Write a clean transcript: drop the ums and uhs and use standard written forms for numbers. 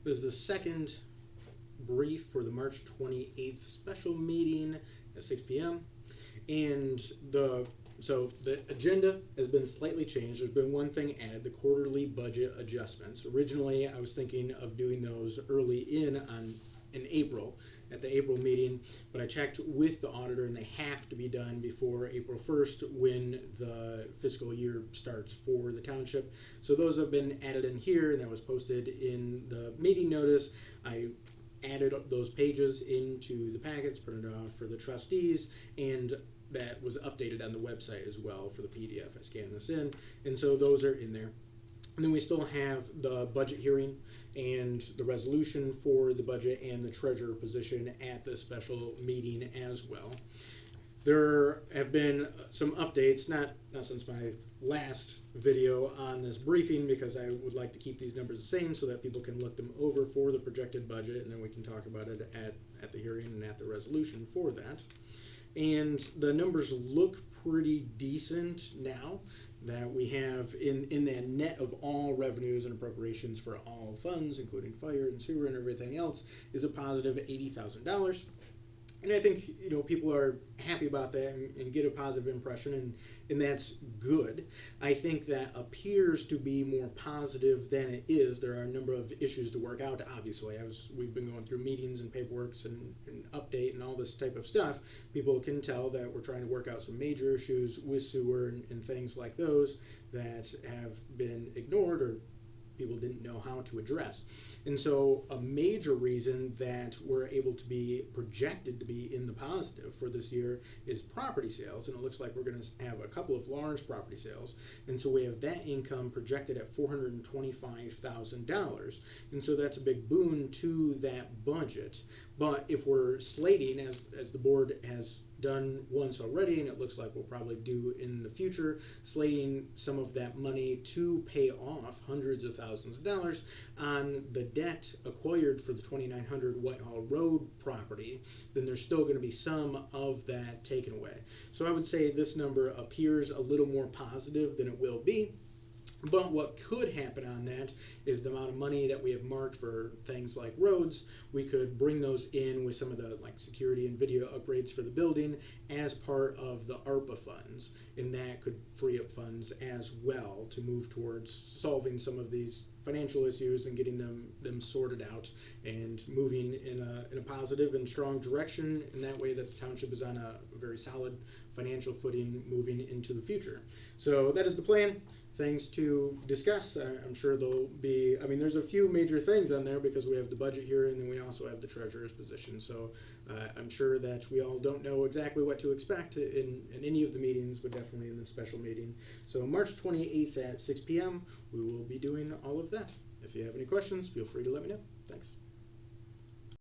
This is the second brief for the March 28th special meeting at 6 p.m. And the agenda has been slightly changed. There's been one thing added, the quarterly budget adjustments. Originally, I was thinking of doing those early in April, at the April meeting, but I checked with the auditor and they have to be done before April 1st when the fiscal year starts for the township. So those have been added in here, and that was posted in the meeting notice. I added those pages into the packets, printed off for the trustees, and that was updated on the website as well for the PDF. I scanned this in, and so those are in there. And then we still have the budget hearing and the resolution for the budget and the treasurer position at the special meeting as well. There have been some updates, not since my last video on this briefing, because I would like to keep these numbers the same so that people can look them over for the projected budget, and then we can talk about it at the hearing and at the resolution for that. And the numbers look pretty decent now that we have in that net of all revenues and appropriations for all funds, including fire and sewer and everything else, is a positive $80,000. And I think people are happy about that and get a positive impression, and that's good. I think that appears to be more positive than it is. There are a number of issues to work out, obviously. We've been going through meetings and paperworks and update and all this type of stuff. People can tell that we're trying to work out some major issues with sewer and things like those that have been ignored or people didn't know how to address. And so a major reason that we're able to be projected to be in the positive for this year is property sales, and it looks like we're going to have a couple of large property sales. And so we have that income projected at $425,000. And so that's a big boon to that budget. But if we're slating, as the board has done once already, and it looks like we'll probably do in the future, slating some of that money to pay off hundreds of thousands of dollars on the debt acquired for the 2900 Whitehall Road property, then there's still going to be some of that taken away. So I would say this number appears a little more positive than it will be. But what could happen on that is the amount of money that we have marked for things like roads, we could bring those in with some of the security and video upgrades for the building as part of the ARPA funds, and that could free up funds as well to move towards solving some of these financial issues and getting them sorted out and moving in a positive and strong direction, in that way that the township is on a very solid financial footing moving into the future. So that is the plan. Things to discuss. I'm sure there'll be, there's a few major things on there because we have the budget here and then we also have the treasurer's position. So I'm sure that we all don't know exactly what to expect in any of the meetings, but definitely in the special meeting. So March 28th at 6 p.m., we will be doing all of that. If you have any questions, feel free to let me know. Thanks.